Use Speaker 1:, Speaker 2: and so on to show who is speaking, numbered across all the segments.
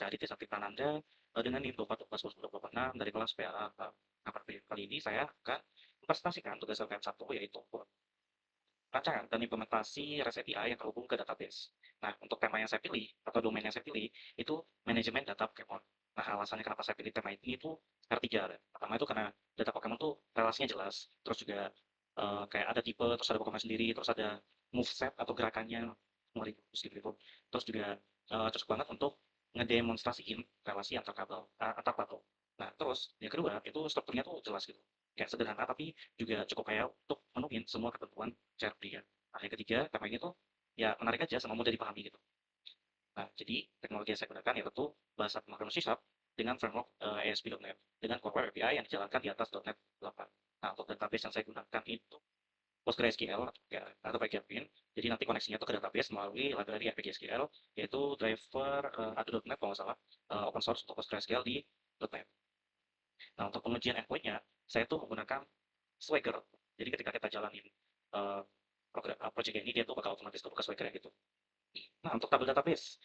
Speaker 1: cari detektifan Anda dengan info 14.2026 dari kelas PA. Nah, kali ini saya akan mempresentasikan tugas LKM 1 yaitu rancangan dan implementasi REST API yang terhubung ke database. Nah, untuk tema yang saya pilih atau domain yang saya pilih itu manajemen data Pokemon. Nah, alasannya kenapa saya pilih tema ini itu karena tiga. Pertama itu karena data Pokemon tuh relasinya jelas, terus juga kayak ada tipe, terus ada Pokemon sendiri, terus ada moveset atau gerakannya sekaligus gitu. Terus juga cocok banget untuk ngedemonstrasiin relasi antar kabel, antar batu. Nah, terus yang kedua itu strukturnya tuh jelas gitu, kayak sederhana tapi juga cukup kayak untuk menuhin semua ketentuan share dia. Nah, yang ketiga, tema ini tuh ya menarik aja sama mudah dipahami gitu. Nah, jadi teknologi yang saya gunakan yaitu bahasa pemrograman C# dengan framework ASP.NET dengan Core API yang dijalankan di atas .NET 8. Nah, untuk database yang saya gunakan itu PostgreSQL atau PyChartbean. Jadi nanti koneksinya tuh ke database melalui library RPGSQL yaitu driver Ado.NET kalau nggak salah open source untuk PostgreSQL di .NET. Nah, untuk pengujian endpoint-nya saya tuh menggunakan Swagger. Jadi ketika kita jalanin uh, project ini dia tuh bakal otomatis kebuka Swagger gitu. Nah, untuk tabel database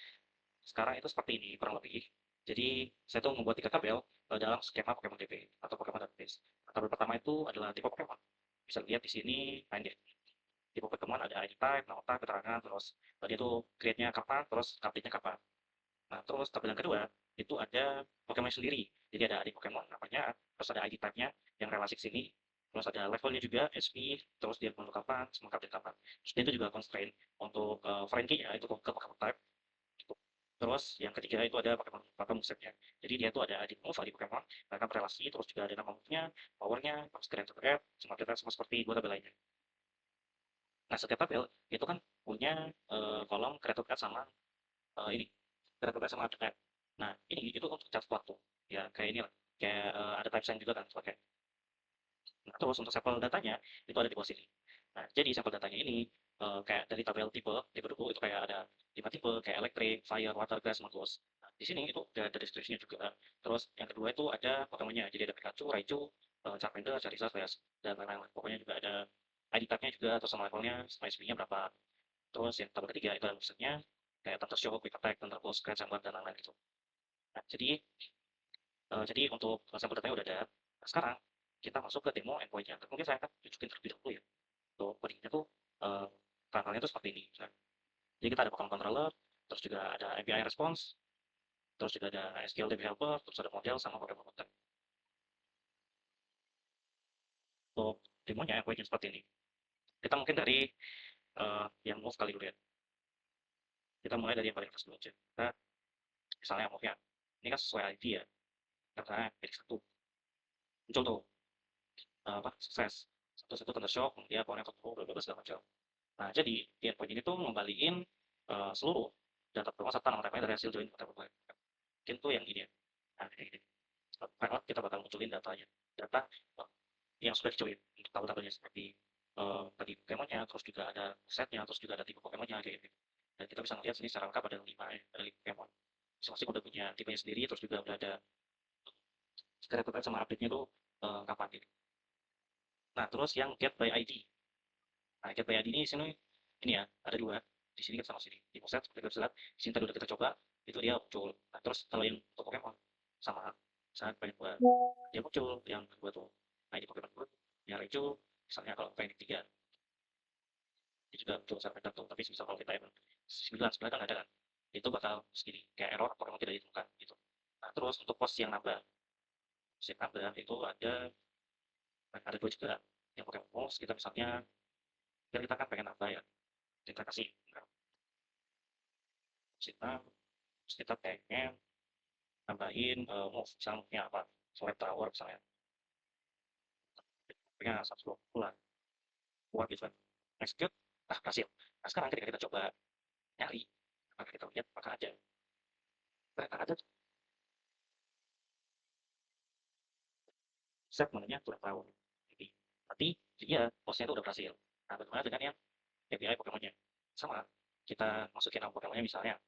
Speaker 1: sekarang itu seperti ini kurang lebih. Jadi saya tuh membuat 3 tabel dalam skema Pokemon DB atau Pokemon Database. Nah, tabel pertama itu adalah tipe Pokemon. Bisa lihat di sini ID. Tipe Pokemon ada ID type, nama type, keterangan, terus dia tuh create-nya kapan, terus update-nya kapan. Nah, terus tabel yang kedua itu ada Pokemon sendiri. Jadi ada ID Pokemon namanya, terus ada ID type-nya yang relasi ke sini, terus ada levelnya juga, SP, terus dia untuk kapan, semua update kapan. Terus dia itu juga constraint untuk foreign key-nya itu ke Pokemon type. Gitu. Terus yang ketiga itu ada Pokemon Pokemon moveset-nya. Jadi dia itu ada ID move, ID Pokemon, mereka relasi, terus juga ada nama move-nya, power-nya, terus grand rate, semua data sama seperti dua tabel lainnya. Nah, setiap tabel itu kan punya kolom created at sama ini created at sama update. Nah, ini itu untuk catat waktu. Ya, kayak ini lah. Kayak ada type sign juga kan sebagai. Nah, terus untuk sampel datanya itu ada di bawah sini. Nah, jadi sampel datanya ini kayak dari tabel tipe, tipe dulu itu kayak ada 5 tipe, kayak electric, fire, water, gas, sama ghost. Nah, di sini itu ada deskripsinya juga. Terus yang kedua itu ada Pokemonnya, jadi ada Pikachu, Raichu, Charmander, Charizard, dan lain-lain. Pokoknya juga ada ID tag-nya juga, atau sama levelnya, sama SP-nya berapa. Terus yang tabel ketiga itu ada maksudnya kayak Thunder Shock, Quick Attack, Thunder Pulse, Scratch, Sambar, dan lain-lain gitu. Nah, jadi untuk sampel datanya udah ada. Nah, sekarang kita masuk ke demo endpoint-nya. Mungkin saya akan tunjukin terlebih dahulu ya. Untuk codingnya tuh file-filenya tuh seperti ini. Nah, jadi kita ada Pokemon Controller, terus juga ada API response, terus juga ada SQL DB helper, terus ada model sama Pokemon content. Untuk demonya endpoint-nya seperti ini. Kita mungkin dari yang move kali dulu ya. Kita mulai dari yang paling atas dulu aja. Kita misalnya move-nya. Ini kan sesuai ID ya. Karena jadi satu. Muncul tuh apa sukses. Satu-satu Thunder Shock, kemudian Pokemon Control, bla bla segala macam. Nah, jadi di endpoint ini tuh ngembaliin seluruh data Pokemon serta nama type dari hasil join Pokemon. Mungkin tuh yang ini ya. Nah, ini. Karena kita bakal munculin datanya. Data yang sudah dijoin untuk tabel-tabelnya seperti tadi Pokemonnya, terus juga ada setnya, terus juga ada tipe Pokemonnya kayak gitu. Dan kita bisa melihat sini secara lengkap ada 5 ya, ada 5 Pokemon. Masing-masing udah punya tipenya sendiri, terus juga udah ada secara sama update-nya tuh kapan gitu. Nah, terus yang get by ID. Nah, get by ID ini sini ini ya, ada dua. Di sini kan sama sini. Di pusat seperti kita bisa lihat, di sini tadi udah kita coba, itu dia muncul. Nah, terus kalau yang untuk Pokemon sama saat pengen buat dia muncul yang kedua tuh ID Pokemon dua, yang Raichu misalnya kalau pengen tiga dia juga muncul saat pengen tuh, tapi misal kalau kita yang 9 kan ada kan, itu bakal segini kayak error Pokemon tidak ditemukan gitu. Nah, terus untuk pos yang nambah, itu ada dua juga yang Pokemon pos kita misalnya kita kan pengen nambah ya, kita kasih kita kita pengen nambahin move misalnya apa, select tower misalnya pengen 120 lah kuat gitu kan, execute berhasil. Nah, sekarang ketika kita coba nyari, maka kita lihat apakah ada, ternyata ada tuh set menunya select tower. Jadi berarti dia posnya itu udah berhasil. Nah, bagaimana dengan yang API Pokemonnya? Sama, kita masukin nama Pokemonnya misalnya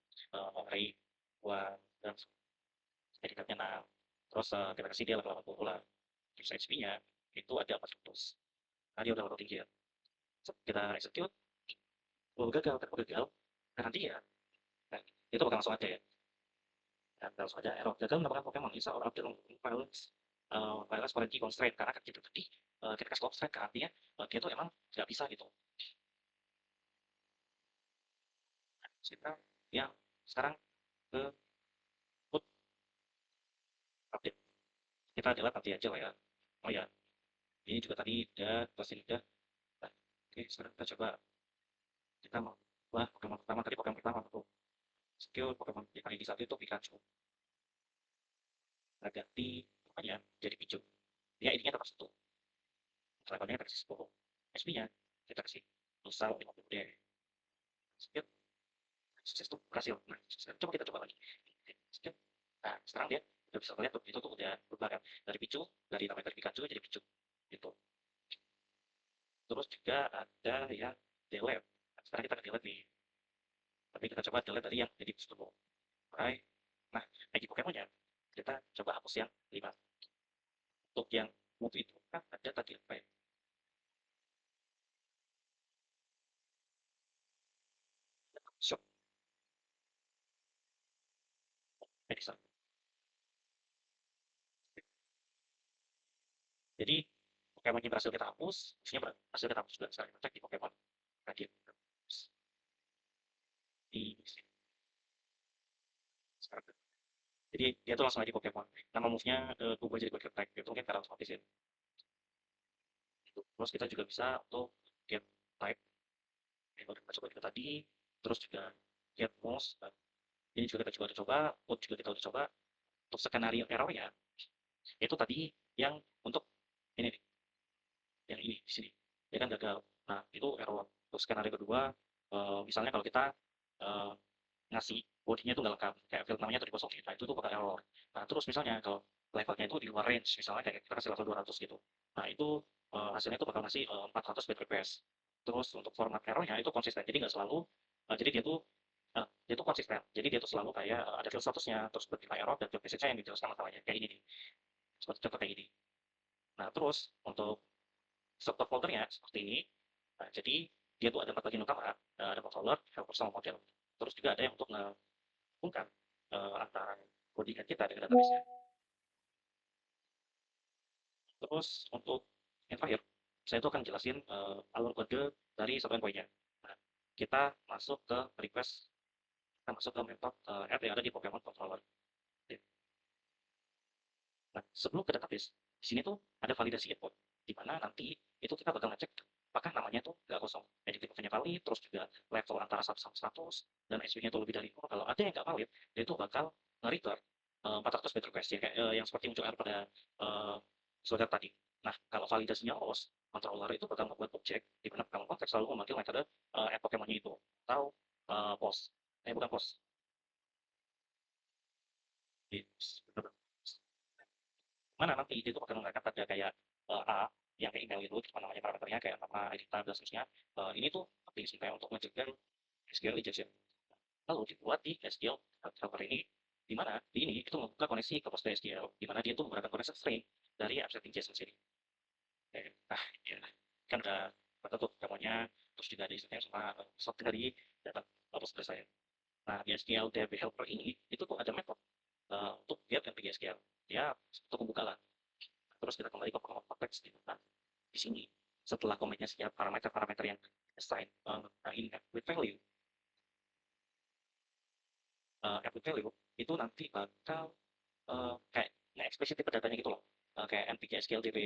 Speaker 1: Ray buat dan editnya 6, terus kita kasih dia level 80 lah, terus HP-nya itu ada 400. Nah, dia udah level tinggi ya. Kita execute, gagal, kan gagal, nah nanti ya, nah, itu bakal langsung aja ya. Dan langsung ada error gagal menemukan Pokemon inside or outside wireless quarantine constraint karena kan gitu tadi kita kasih constraint kan artinya dia tuh emang nggak bisa gitu. Terus kita yang sekarang ke put update kita adalah nanti aja lah ya. Oh ya, ini juga tadi udah pasti udah. Nah, oke sekarang kita coba kita mau wah Pokemon pertama tadi Pokemon pertama tuh skill Pokemon yang kali di satu itu Pikachu. Kita ganti namanya jadi Pichu. Dia ininya tetap satu. Levelnya kita kasih 10. SP-nya kita kasih Lusal 50 deh. Skill sukses tuh berhasil. Nah, coba kita coba lagi. Skill. Nah, sekarang dia udah bisa lihat tuh itu tuh udah berubah kan dari Pichu, dari namanya dari Pikachu jadi Pichu gitu. Terus juga ada yang delete. Nah, sekarang kita ke delete nih. Tapi kita coba delete dari yang jadi dulu. Right. Nah, ID Pokemonnya kita coba hapus yang 5. Untuk yang move itu kan ada tadi apa ya? Shop Edison. Jadi Pokemon yang berhasil kita hapus, isinya berhasil kita hapus juga. Sekarang kita cek di Pokemon tadi di sini. Sekarang. Jadi dia tuh langsung aja Pokemon. Nama move-nya berubah jadi Quick Attack. Itu mungkin karena otomatis ya. Gitu. Terus kita juga bisa untuk get type yang udah kita coba juga tadi. Terus juga get mouse. Nah, ini juga kita coba, put juga kita udah coba. Untuk skenario error-nya itu tadi yang untuk ini nih, yang ini di sini. Dia kan gagal. Nah, itu error. Untuk skenario kedua, misalnya kalau kita eh, ngasih bodinya itu nggak lengkap, kayak field namanya tuh dikosongin, nah itu tuh bakal error. Nah, terus misalnya kalau levelnya itu di luar range, misalnya kayak kita kasih level 200 gitu. Nah, itu hasilnya itu bakal ngasih 400 bad request. Terus untuk format errornya itu konsisten, jadi nggak selalu, jadi dia tuh konsisten. Jadi dia tuh selalu kayak ada field statusnya, terus bertipe error dan field message-nya yang dijelaskan masalahnya. Kayak ini nih, seperti contoh kayak ini. Nah, terus untuk subfoldernya seperti ini. Nah, jadi dia tuh ada 4 bagian utama, ada controller, helper, sama model. Terus juga ada yang untuk menghubungkan antara codingan kita dengan database-nya. Terus untuk yang terakhir, saya itu akan jelasin alur kode dari satu endpoint-nya. Nah, kita masuk ke request, kita masuk ke metode app yang ada di Pokemon Controller. Nah, sebelum ke database, di sini tuh ada validasi endpoint, di mana nanti itu kita bakal ngecek apakah namanya tuh nggak kosong. Identity-nya valid, terus juga level antara 1 sama 100, dan SP-nya itu lebih dari 0. Kalau ada yang nggak valid, dia itu bakal nge-return 400 bit request, ya, kayak yang seperti muncul error pada slide tadi. Nah, kalau validasinya lolos, controller itu bakal membuat objek di mana Pokemon konteks selalu memanggil metode add Pokemon-nya itu, atau post. Bukan post. Mana nanti itu bakal menggunakan tanda kayak A yang kayak email itu, cuma namanya parameternya kayak nama, ID tag, dan seterusnya. Ini tuh penting sih kayak untuk mencegah SQL injection. Lalu dibuat di SQL server ini, di mana di ini itu membuka koneksi ke PostgreSQL, di mana dia tuh menggunakan koneksi string dari upsetting JSON sini. Oke, nah ya kan udah kata tuh kamunya, terus juga ada istilah sama slot dari data Postgres saya. Nah di SQL DB helper ini itu tuh ada metode untuk get dan PGSQL. Ya untuk membuka lah. Terus kita kembali ke pengamat konteks gitu kan. Di sini setelah komennya siap parameter-parameter yang assign ini with value with value itu nanti bakal kayak nge-explicited ke datanya gitu loh. Kayak npk sqldb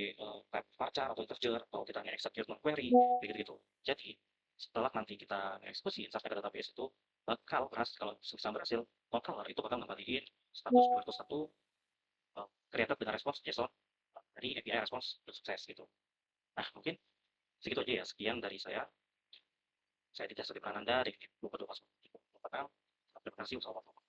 Speaker 1: type varchar atau integer atau kita nge-execute query begitu gitu. Jadi setelah nanti kita nge-eksekusi sampai ke database itu bakal berhasil, kalau bisa berhasil, controller itu bakal ngembaliin status 201 created dengan respons JSON dari API respons sukses gitu. Nah, mungkin segitu aja ya. Sekian dari saya. Saya tidak Seti Prananda dari 22 Terima kasih. Wassalamualaikum.